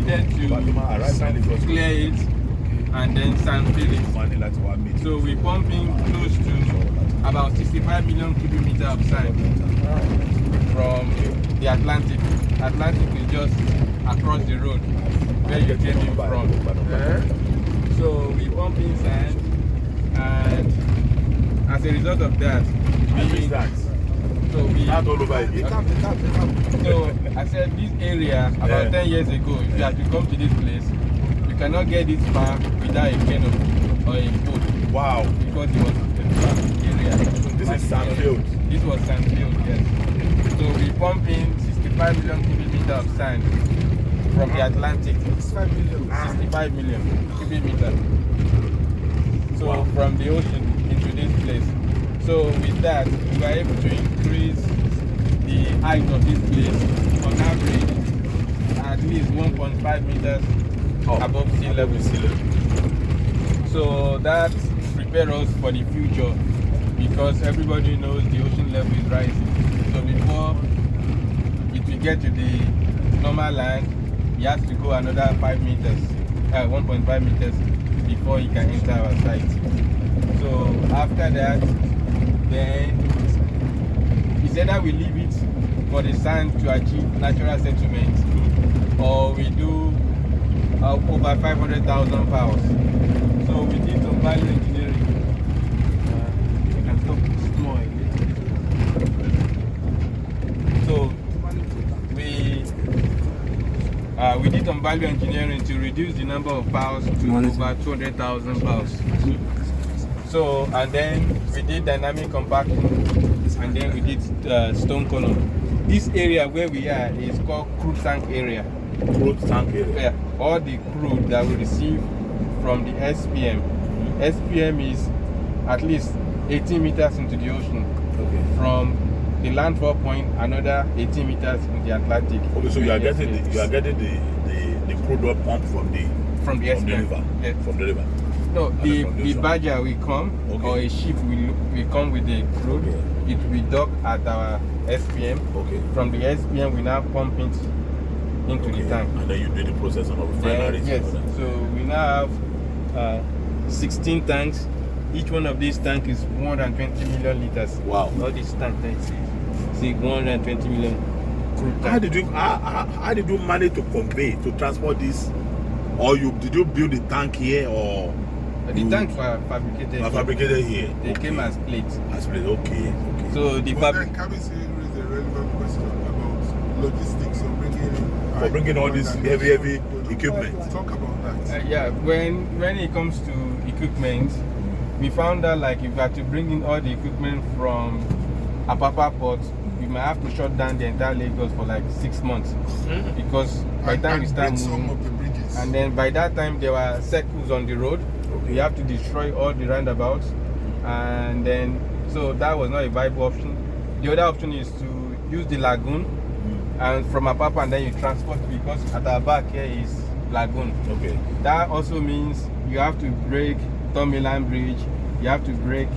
wanted to clear it and then sand fill it. So we pump in close to about 65 million cubic meters of sand from the Atlantic. Atlantic is just across the road where you came in from. So we pump in sand, and as a result of that, so I said this area about 10 years ago, if you had to come to this place, you cannot get this far without a canoe or a boat. Wow. Because it was a flat area. So this is sandfield. This was sandfield, yes. So we pump in 65 million cubic meters of sand from the Atlantic. 65 million cubic meters. So from the ocean into this place. So with that, we were able to increase the height of this place on average at least 1.5 meters above sea level. So that prepares us for the future, because everybody knows the ocean level is rising. So before it will get to the normal land, he has to go another 5 meters, 1.5 meters before he can enter our site. So after that, then it's either we leave it for the sand to achieve natural settlement, or we do over 500,000 pounds. So we did some value engineering. You can stop small. So we did some value engineering to reduce the number of pounds to over 200,000 pounds. So, and then we did dynamic compacting, and then we did stone column. This area where we are is called crude tank area. Crude tank area? Yeah, all the crude that we receive from the SPM. SPM is at least 18 meters into the ocean. Okay. From the landfall point, another 18 meters in the Atlantic. Okay, so you are getting the crude oil pump from the SPM. River. Yes. From the river. No, the barger will come, or a ship will come with the crude. Okay. It will dock at our SPM. Okay. From the SPM, we now pump it into the tank. And then you do the process of refinery. Yes. So we now have 16 tanks. Each one of these tanks is 120 million liters. Wow. All these tanks, see 120 million crude tanks. How did you manage to transport this? Or did you build the tank here, or? The tanks were fabricated. Fabricated here. They came as plates. As plates, okay. So the Cabin raised a relevant question about logistics of bringing all this heavy equipment. Talk about that. Yeah, when it comes to equipment, we found out like if we had to bring in all the equipment from Apapa port, we might have to shut down the entire Lagos for like 6 months, because by the time we start moving, and then by that time there were circles on the road. We have to destroy all the roundabouts, and then so that was not a viable option. The other option is to use the lagoon, and from Apapa, and then you transport, because at our back here is lagoon. Okay. That also means you have to break Tomiland Bridge, you have to break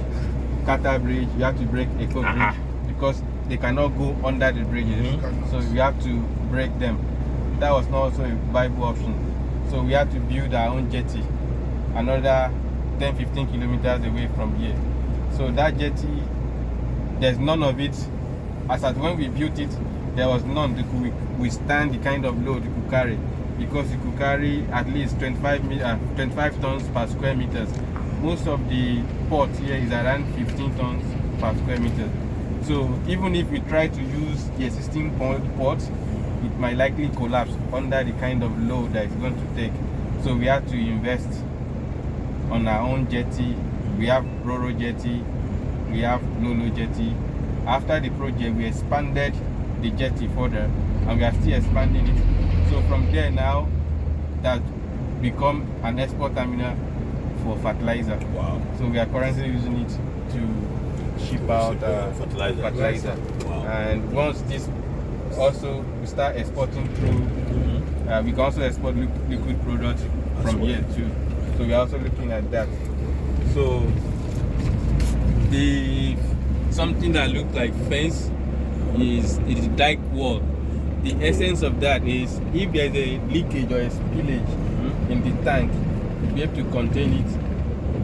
Kata Bridge, you have to break Eko Bridge, because they cannot go under the bridges. So we have to break them. That was not also a viable option. So we had to build our own jetty, another 10-15 kilometers away from here. So that jetty, there's none of it. As at when we built it, there was none that could withstand the kind of load it could carry, because it could carry at least 25 tons per square meters. Most of the port here is around 15 tons per square meter. So even if we try to use the existing port, it might likely collapse under the kind of load that it's going to take. So we have to invest on our own jetty. We have Roro jetty, we have Lolo jetty. After the project, we expanded the jetty further, and we are still expanding it. So from there now, that become an export terminal for fertilizer. Wow. So we are currently using it to ship out fertilizer. Wow. And once this also we start exporting through, we can also export liquid products from here too. So we are also looking at that. So something that looked like fence is dike wall. the essence of that is if there's a leakage or a spillage in the tank, you'll be able to contain it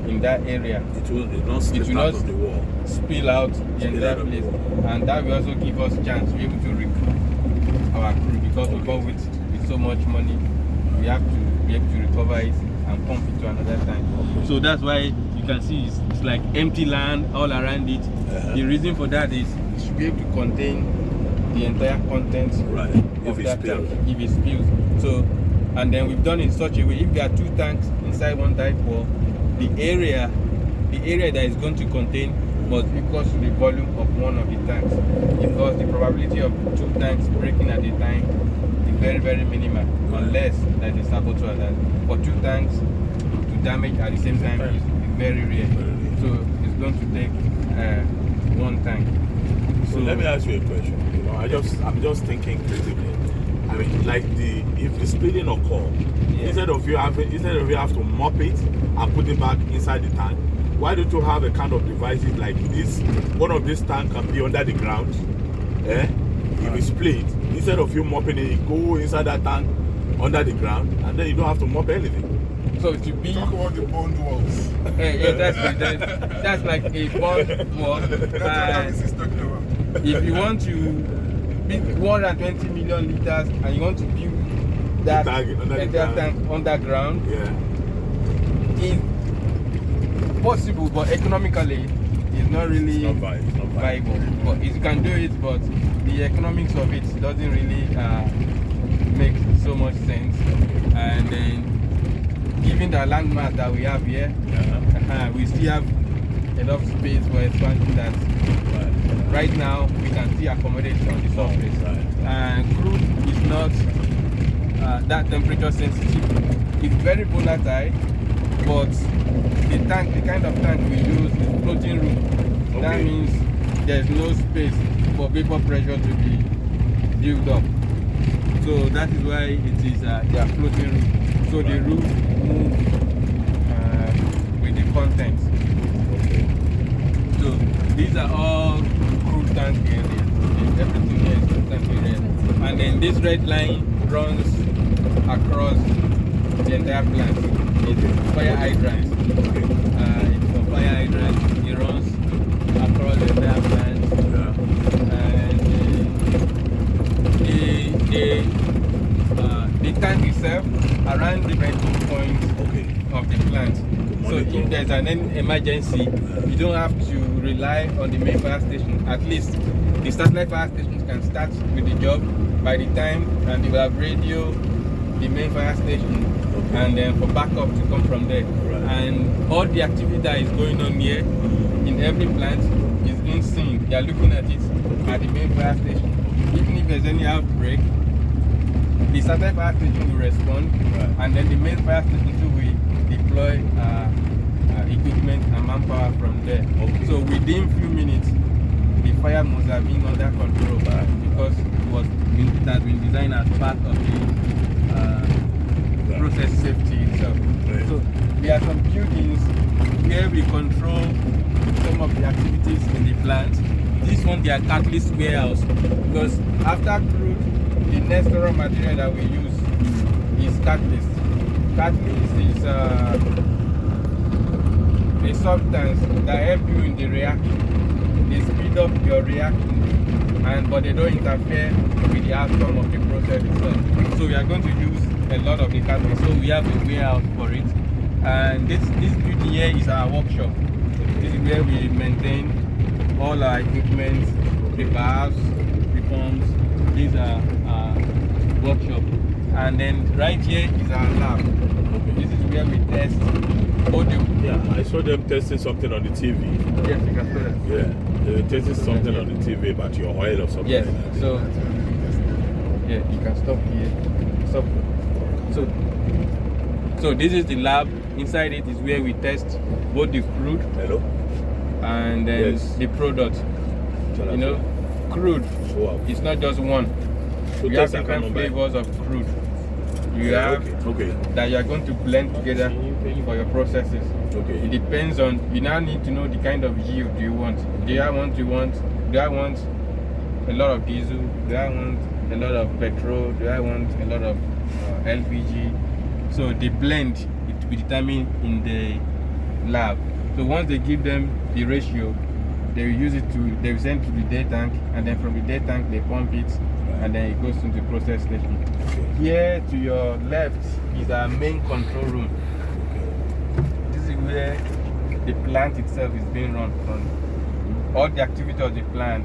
in that area. It will not slip out of the wall. Spill out the entire place. And that will also give us chance to be able to recruit our crew, because we go with so much money, we have to be able to recover it and pump it to another tank. So that's why you can see it's like empty land all around it. The reason for that is it should be able to contain the entire contents of that tank if it spills. So, and then we've done it in such a way, if there are two tanks inside one type wall, the area that is going to contain must be equal to the volume of one of the tanks, because the probability of two tanks breaking at a time is very, very minimal, unless there is a saboteur. That for two tanks to damage at the same time is very rare. So it's going to take one tank. So let me ask you a question. You know, I'm just thinking critically. I mean, like if the spilling occur, instead of you have to mop it and put it back inside the tank, why don't you have a kind of devices like this? One of these tanks can be under the ground. If it's split, instead of you mopping it, you go inside that tank under the ground, and then you don't have to mop anything. So to be Talk about the bond walls. that's like a bond wall. That's what Travis is talking about. If you want to build 120 million liters and you want to build that tank underground, it's possible, but economically it's not really viable. But you can do it, but the economics of it doesn't really make so much sense. And then given the landmass that we have here, we still have enough space for expansion that right now we can still accommodate on the surface. And crude is not that temperature sensitive. It's very volatile, but the kind of tank we use is floating room. That means there's no space for vapor pressure to be built up. So that is why it is their floating room. So the roof moves with the contents. So these are all crude tank areas. Everything here is crude tank area. And then this red line runs across the entire plant. It's fire hydrants. It's for fire hydrants. It runs across the entire plant. And the tank itself around the venting points of the plant. So if there's an emergency, you don't have to rely on the main fire station. At least the satellite fire stations can start with the job by the time, and they will have radio the main fire station, and then for backup to come from there. And all the activity that is going on here in every plant is being seen. They are looking at it at the main fire station. Even if there's any outbreak, the satellite fire station will respond, and then the main fire station too will deploy equipment and manpower from there. So within few minutes, the fire must have been under control because it has been designed as part of the process safety itself. So there are some buildings where we control some of the activities in the plant. This one, they are catalyst warehouse, because after crude, the next raw material that we use is catalyst. Catalyst is a substance that helps you in the reaction. They speed up your reaction, but they don't interfere with the outcome of the process itself. So we are going to use a lot of the catalyst. So we have a warehouse for it. And this building here is our workshop. This is where we maintain all our equipment, the valves, the pumps. These are our workshop. And then right here is our lab. This is where we test audio. I saw them testing something on the TV. Yes, you can see that. They were testing something on the TV about your oil or something. Yes, Like that. so you can stop here. Stop. So this is the lab. Inside it is where we test both the crude and then the product. You know, crude. It's not just one. We have different flavors of crude. You have that you are going to blend together for your processes. It depends on, you now need to know the kind of yield you want. Do I want a lot of diesel? Do I want a lot of petrol? Do I want a lot of LPG? So the blend, it will be determined in the lab. So once they give them the ratio, they will use it to, they will send to the day tank, and then from the day tank they pump it, and then it goes to the process station. Here to your left is our main control room. This is where the plant itself is being run from. All the activity of the plant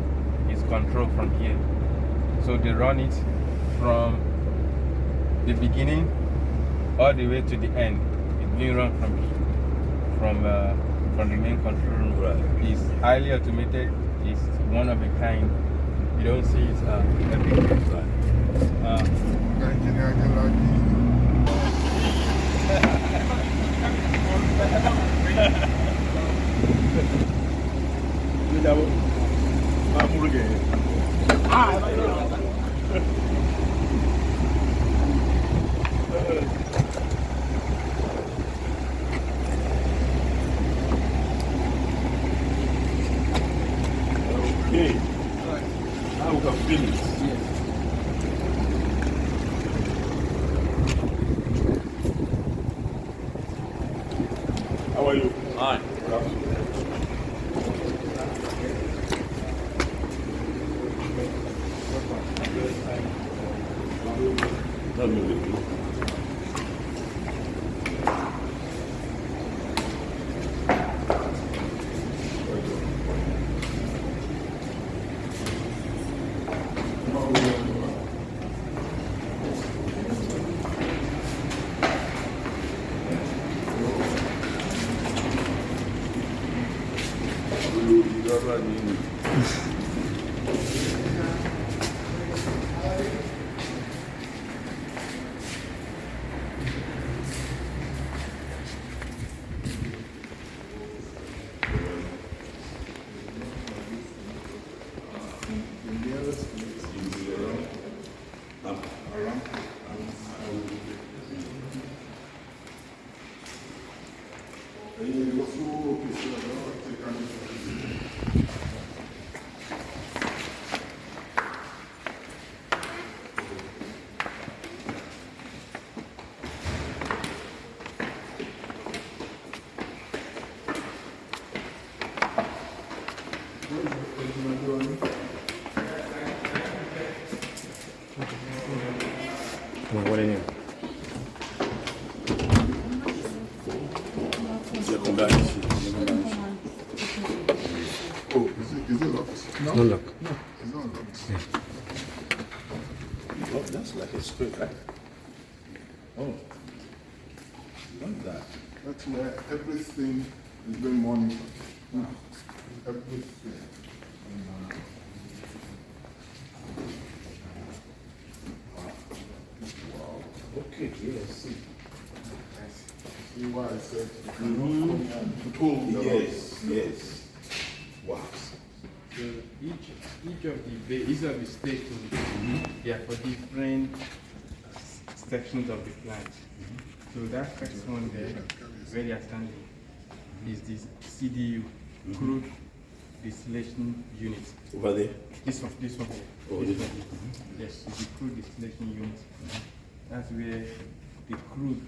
is controlled from here. So they run it from the beginning all the way to the end. It's being run from the main control room. It's highly automated. It's one of a kind. You don't see it everywhere. Okay. Now we can feel it. How are you? Hi. Not moving. What in here? Oh, is it locked? No lock. It's not locked. Oh, that's like a straight line. Oh. What's that? That's where everything is being monitored. Everything. Okay, yes. See. See why I said you cannot control the Yes, yes. Wow. So each of the stations, they are for different sections of the plant. So that first one there, where they are standing, is this CDU, crude distillation unit. Over there? This one here. Oh, this this one. Yes, it's the crude distillation unit. That's where the crude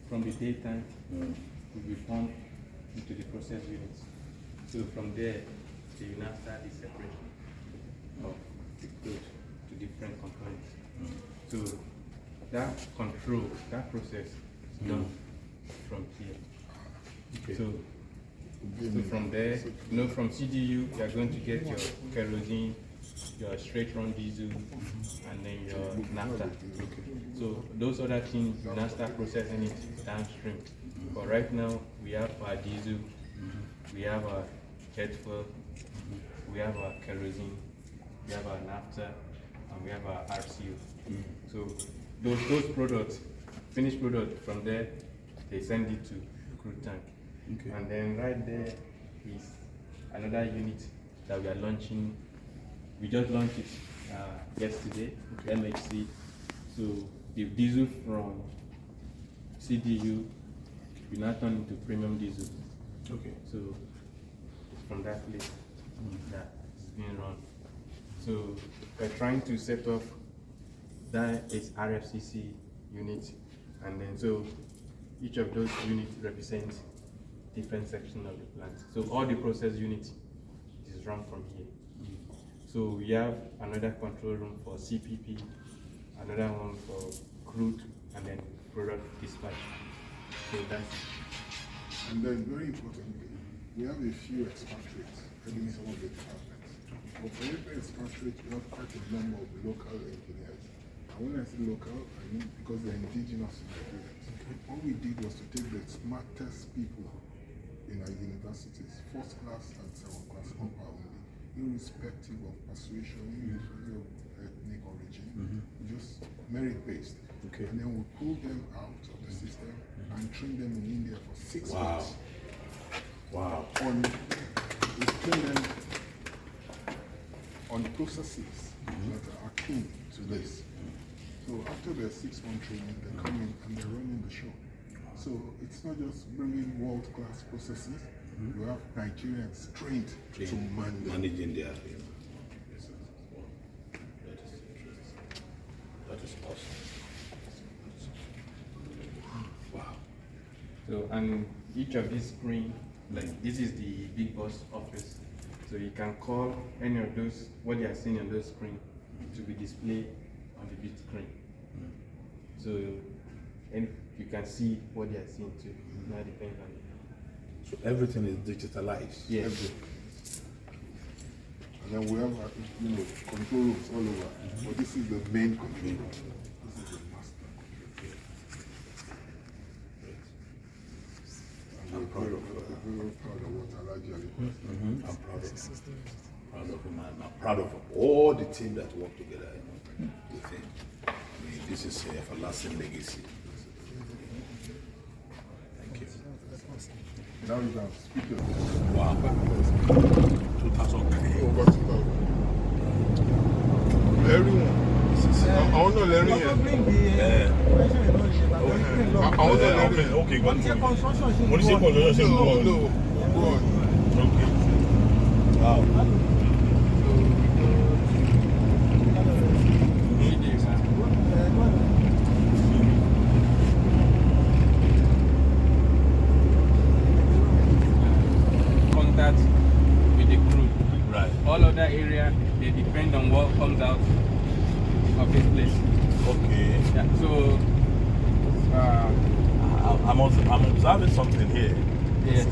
from the day tank will be pumped into the process unit. So from there, they will now start the separation of the crude to different components. So that control, that process is done from here. Okay. So from there, from CDU, you are going to get your kerosene, your straight run diesel, and then your naphtha. So those other things, you now start processing it downstream. But right now, we have our diesel, we have our jet fuel, we have our kerosene, we have our naphtha, and we have our RCO. So those products, finished product, from there, they send it to the crude tank. Okay. And then right there is another unit that we are launching. We just launched it yesterday, MHC. So the diesel from CDU will now turn into premium diesel. Okay. So it's from that place that is being run. So we're trying to set up that is RFCC unit, and then so each of those units represents different section of the plant. So all the process units is run from here. So we have another control room for CPP, another one for crude, and then product dispatch. So that's. And then very importantly, we have a few expatriates heading some of the departments. But for every expatriate, we have quite a number of local engineers. And when I say local, I mean because they're indigenous Nigerians. What we did was to take the smartest people in our universities, first class and second class upper only, irrespective of persuasion, irrespective of ethnic origin, just merit-based. Okay. And then we pull them out of the system and train them in India for 6 months. Wow. We train them on processes that are akin to this. So after their 6-month training, they come in and they're running the show. So it's not just bringing world-class processes. You have Nigerians trained to managing their. That is awesome. Wow. So, and each of these screen, like this is the big boss office. So you can call any of those, what you are seeing on those screen to be displayed on the big screen. So, and you can see what they are seeing too. That depends on it. So everything is digitalized. Yes. everything. And then we have control rooms all over. But this is the main control room. This is the master control room. I'm proud of Very proud of what Alaji Ali was. I'm proud of him. Proud of him, and I'm proud of all the team that work together. The team. I mean, this is a everlasting legacy. Thank you. Now you can speak of it. Wow. 2003. Over 2000. Everyone. I want to learn here. I want to learn here. Okay, go on. No, go on. Okay. Wow. Contact with the crude. Right. All other area, they depend on what comes out of this place. Okay. Yeah. So, I'm observing something here. yes.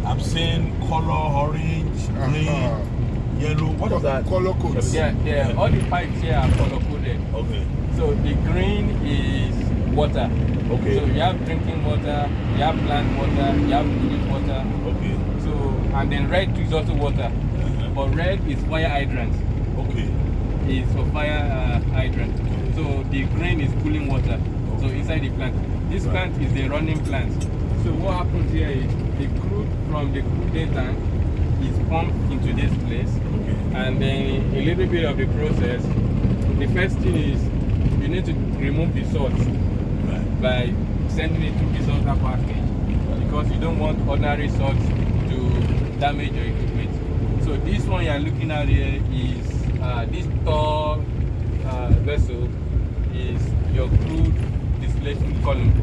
I'm seeing color, orange, green, yellow. What is that? Color codes. Yeah. All the pipes here are color coded. Okay. So the green is water. Okay. So you have drinking water, you have plant water, you have drinking water. Okay. So, and then red is also water. But red is fire hydrant. Okay. It's for fire hydrant. So the green is cooling water. So inside the plant. This plant is the running plant. So what happens here is the crude from the crude tank is pumped into this place. Okay. And then a little bit of the process. The first thing is you need to remove the salt by sending it through the salter package, because you don't want ordinary salt to damage your equipment. So this one you are looking at here is this tall vessel is your crude distillation column.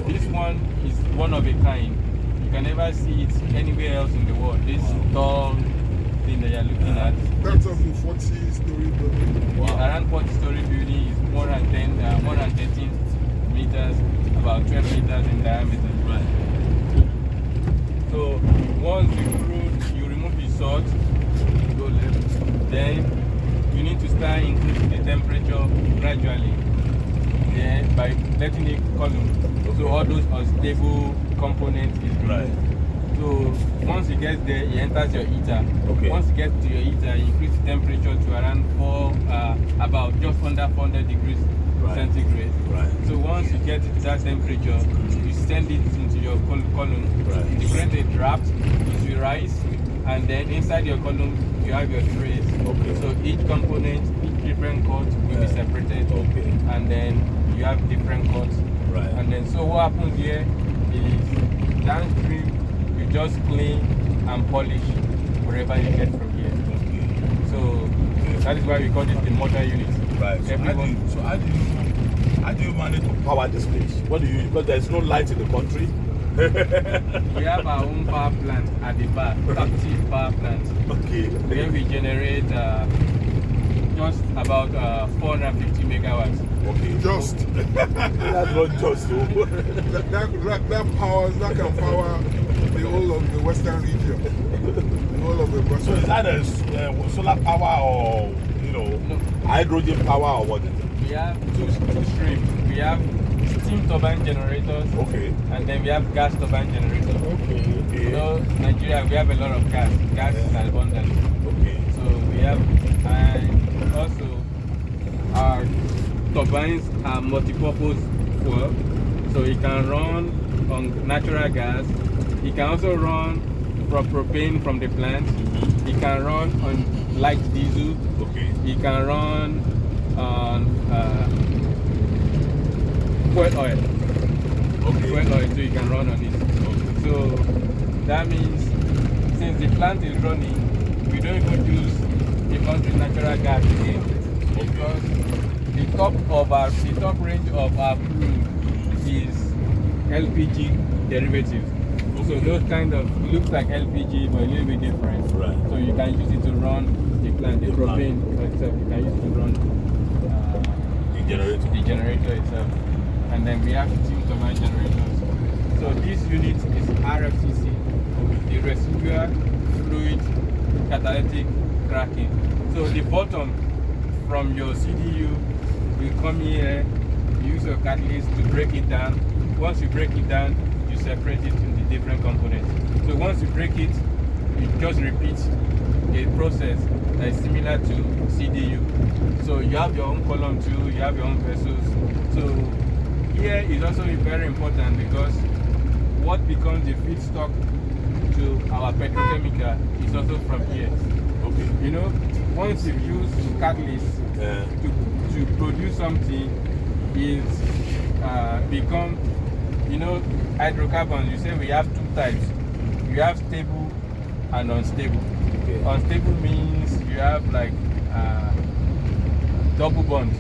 This one is one of a kind. You can never see it anywhere else in the world. This tall thing that you are looking at. That's of the 40-story building. Wow. Around 40-story building is more than 13 meters, about 12 meters in diameter. Right. So once you remove the salt, go left, then you need to start increasing the temperature gradually. Then by letting it column, so all those unstable components is removed. Right. So once it gets there, it enters your heater. Okay. Once it gets to your heater, you increase the temperature to around about just under 400 degrees centigrade. Right. So once you get to that temperature, you send it into your column. Right. You create a draft, it will rise, and then inside your column you have your trays. Okay. So each component, each different cut will be separated. Okay. And then you have different cuts. Right. And then so what happens here is downstream you just clean and polish wherever you get from here. Okay. So that is why we call it the motor unit. Right. So how do you manage to power this place? What do you? Because there's no light in the country. We have our own power plant at the back, captive power plant. Okay. Where we generate just about 450 megawatts. Okay. Just That's not just though. that can power the whole of the western region. The whole of the So western. is that a solar power or No. hydrogen power or what? We have two streams. We have steam turbine generators. Okay. And then we have gas turbine generators. Okay. You know, Nigeria, we have a lot of gas. Gas is abundant. Okay. So we have, and also our turbines are multi-purpose fuel. So it can run on natural gas. It can also run from propane from the plant. It can run on light diesel. Okay. It can run on fuel oil. Okay. Fuel oil, so you can run on it. So that means since the plant is running, we don't even use the country's natural gas again, because the top range of our crude is LPG derivatives. So those kind of looks like LPG but a little bit different. Right. So you can use it to run the plant, the propane itself. You can use it to run the generator itself. And then we have steam turbine generators. So this unit is RFCC, the residual fluid catalytic cracking. So the bottom from your CDU, you come here, you use your catalyst to break it down. Once you break it down, you separate it into different components. So once you break it, you just repeat a process that is similar to CDU. So you have your own column too, you have your own vessels. So here is also very important, because what becomes the feedstock to our petrochemical is also from here. Okay. You know, once you use catalyst to produce something, is become, you know, hydrocarbons. You say we have two types. You have stable and unstable. Okay. Unstable means you have like double bond,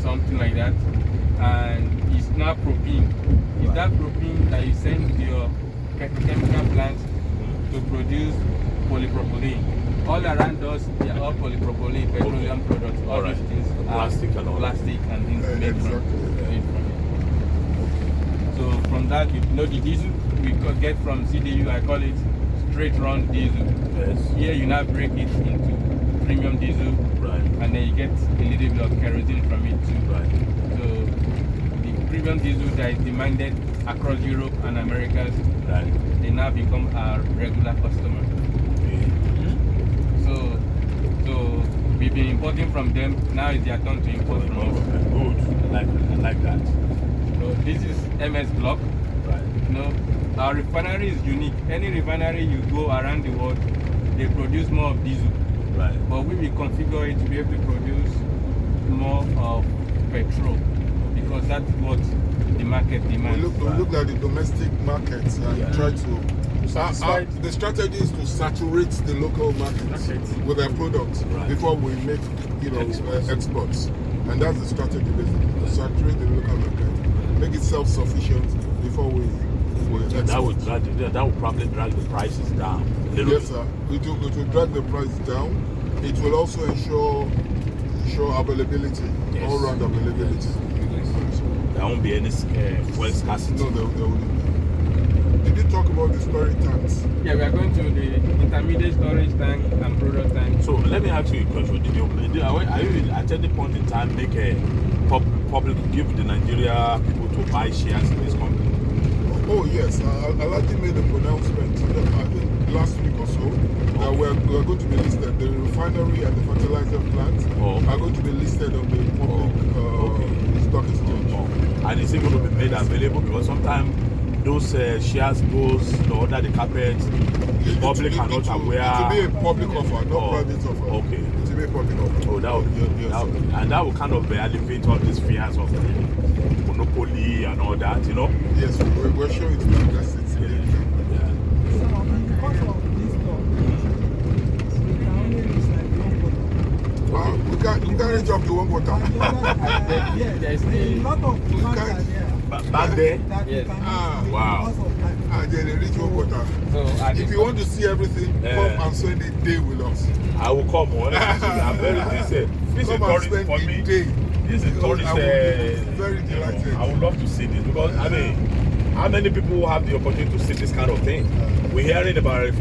something like that, and it's not propene. It's that propene that you send to your chemical plant to produce polypropylene. All around us, they are all polypropylene, petroleum products. All these things are plastic and things made from it. So from that, you know, the diesel we get from CDU, I call it straight run diesel. Yes. Here you now break it into premium diesel, and then you get a little bit of kerosene from it too. So the premium diesel that is demanded across Europe and Americas, they now become our regular customer. So we've been importing from them. Now it's their turn to import from us. Good. I like that. So this is MS Block. You know, our refinery is unique. Any refinery you go around the world, they produce more of diesel. But we will configure it to be able to produce more of petrol, because that's what the market demands. We look at the domestic markets and try to. The strategy is to saturate the local market with their products before we make, you know, exports. And that's the strategy, basically, to saturate the local market, make it self-sufficient before we export. That would probably drag the prices down. Yes, sir. It will drag the price down. It will also ensure availability, all-round availability. There won't be any fuel scarcity. No, there won't be. Did you talk about the storage tanks? Yeah, we are going to the intermediate storage tank and product tank. So let me ask you a question. Are you at any point in time make a public, give the Nigeria people to buy shares in this company? Oh yes, Alhaji made a pronouncement, I think last week or so, that we're going to be listed. The refinery and the fertilizer plant are going to be listed on the public stock exchange. And is it going to be made available? Because sometimes those shares goes under the carpet, the public are not aware. It will be a public offer, not private offer. Okay. It will be a public offer. Oh, and that will kind of alleviate all these fears of monopoly and all that, you know? Yes, we're sure it's not. That's it. We can't reach up to 1 quarter. Yes, There's a lot of plants are there. Back there? That Yes. you cannot see Wow. because of time. And then they reach 1 quarter. So at If the you want to see everything, Yeah. come and spend a day with us. I will come. Honestly, I'm very this is Come and tourist spend for a me. day. This is tourist. I will be very delighted. I would love to see this because I mean, how many people have the opportunity to see this kind of thing? We're hearing about a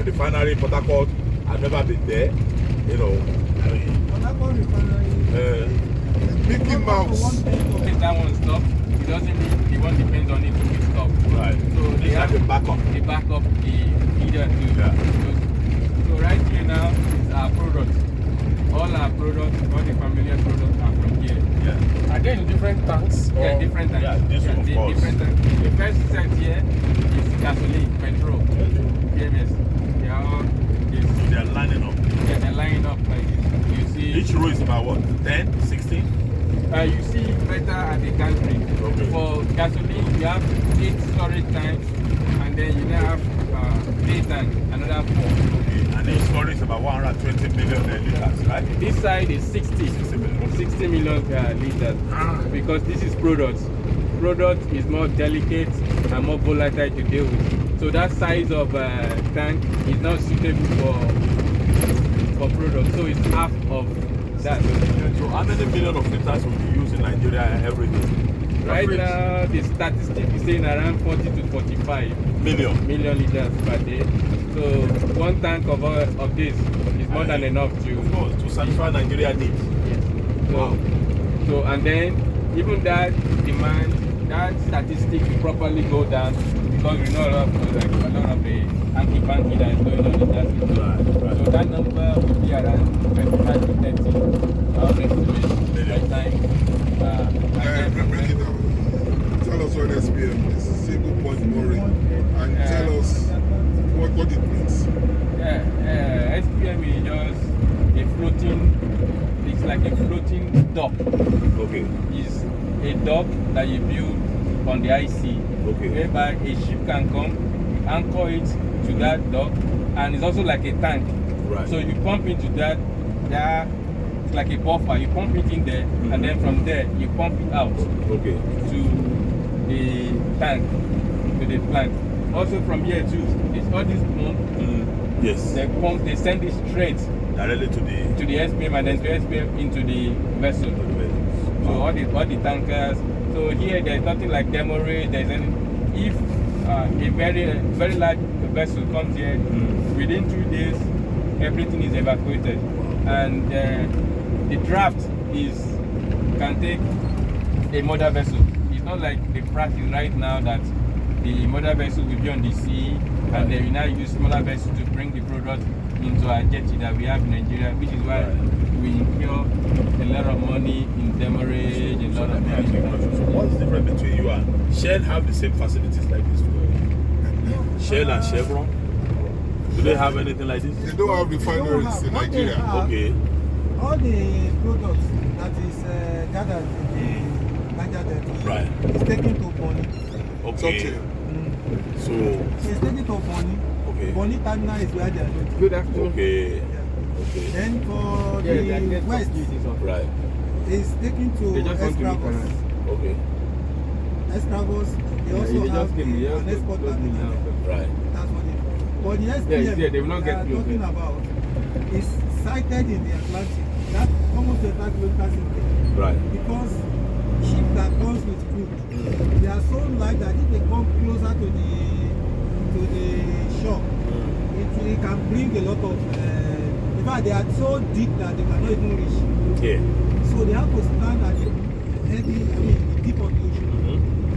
refinery, Port Harcourt. I've never been there. You know, I mean, Monaco refinery. Mickey Mouse. if that one stops, it doesn't mean the one depends on it to be stopped. right. So they It's like have a backup. the backup, the feeder too. Yeah. So right here now is our products. All our products, all the familiar products are from here. Yeah. Are they in different tanks? Yeah, or- different tanks. Yeah, this one, of the course. different tanks. The first set here is gasoline, petrol, PMS. They are all this. So they're lining up. Yeah, they're lining up like this. You see, Each row is about what? 10, 16? you see better at the country. Okay. For gasoline, you have 8 storage tanks, and then you now have 3 tanks, another 4. Okay. And each storage is about 120 million liters, right? This side is 60 million liters because this is products. Product is more delicate and more volatile to deal with. So that size of tank is not suitable for product. So it's half of that. So how many million of liters will be used in Nigeria every day? Right Average now, the statistic is saying around 40 to 45 million. million liters per day. So one tank of this is more than enough to. Of course, to satisfy Nigeria needs. Yes. So and then even that demand, that statistic will properly go down because we know a lot of the anti-banking that is going on in that system. Right. So that number will be around 25 to 30. Estimate by time. Break it down. Tell us what SPM is. Single point mooring. And tell us what it means. SPM is just a floating, it's like a floating dock. Okay. It's a dock that you build on the IC. Okay. Whereby a ship can come, anchor it to that dock, and it's also like a tank. Right. So you pump into that it's like a buffer. You pump it in there, and then from there you pump it out Okay. to the tank, to the plant. Also from here too, it's all this pump. Yes. They send it straight Directly to the SPM and then to SPM into the vessel. So all the tankers. So here there's nothing like demo rate. If a very large vessel comes here, within 2 days everything is evacuated, and the draft can take a mother vessel. It's not like the practice right now that the mother vessel will be on the sea, and they will now use smaller vessels to bring the product into our jetty that we have in Nigeria, which is why we incur a lot of money in demurrage, a lot of money. So what's the difference between you and Shell? Have the same facilities like this too? Shell and Chevron? Do they have anything like this? They don't have refineries in Nigeria. Okay. All the products that is gathered in the Niger Delta Right. is taken to Bonny. Okay. So It's taken to Bonny. okay. Bonny terminal is where they are loaded. Good afternoon. Okay. Yeah. Okay. Then for Yeah, they the get west, facilities of Right. is taken to They just want to look Escravos. around. Okay. Escravos, they also They have just came here, an export close me terminal. now. Right. That's what it is. But the SPM Yeah, they will not get close talking there. about is sited in the Atlantic. That almost 25 kilometers in there. Right. Because ships that comes with food, they are so light that if they come closer to the shore, it can bring a lot of in fact they are so deep that they cannot even reach. Yeah. So they have to stand at the deep of the ocean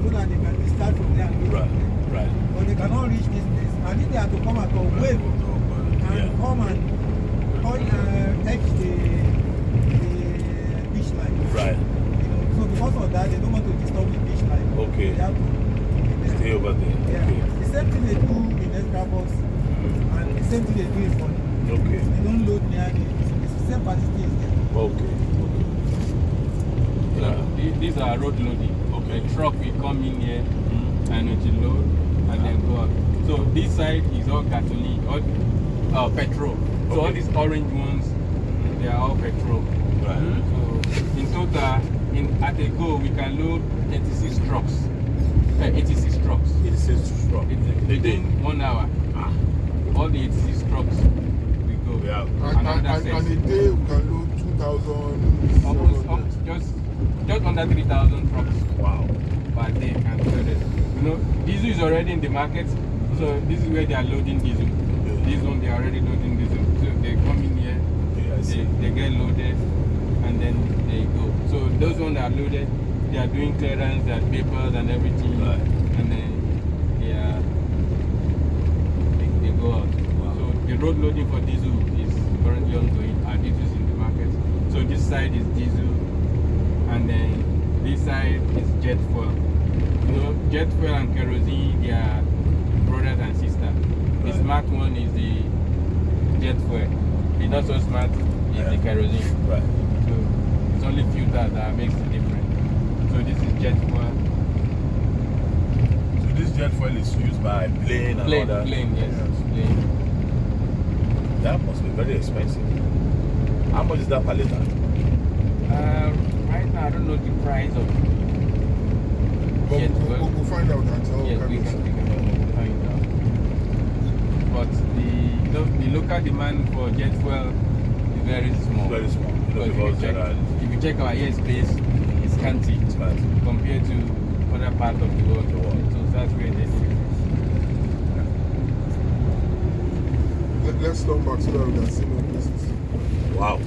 so that they can discharge from there and go Right. from there. Right. But they cannot reach this place. And if they have to come at all, wave and Yeah. come and edge the beach line. Right. You know, so because of that, they don't want to disturb the beach line. Okay. They have to Stay over there. yeah. Okay. The same thing they do in Escravos and the same thing they do in Bonny. Okay. They don't load near it's the same facility is there. Okay. These are road loading. Okay. A truck will come in here and it will load and then go out. So this side is all gasoline, all petrol. So all Okay. these orange ones, they are all petrol. Right. So in total, at a go, we can load 86 trucks. 86 trucks. 86 trucks. Within 1 hour. Ah. All the 86 trucks we go. Yeah. And a day we can load 2,000. Almost just under 3,000 trucks Wow. per day can be loaded. You know, diesel is already in the market, so this is where they are loading diesel. This one they are already loading diesel. So they come in here, they get loaded, and then they go. So those ones that are loaded, they are doing clearance, their papers and everything, Right. and then they go out. So the road loading for diesel is currently ongoing. Our diesel is in the market. So this side is diesel, and then this side is jet fuel. You know, jet fuel and kerosene, they are brothers and sisters. The smart one is the jet fuel. The not so smart is the kerosene. Right. So it's only filter that makes the difference. So this is jet fuel. So this jet fuel is used by plane and all that? Plane, yes. Plane. That must be very expensive. How much is that per liter? Right now, I don't know the price of But jet fuel. we'll find out and tell Yes, we can find out. But the local demand for jet fuel is very small. Very small. Because if you check our airspace, it's scanty compared to other parts of the world. So that's where they do it. Let's turn back so that we can see more places. Wow.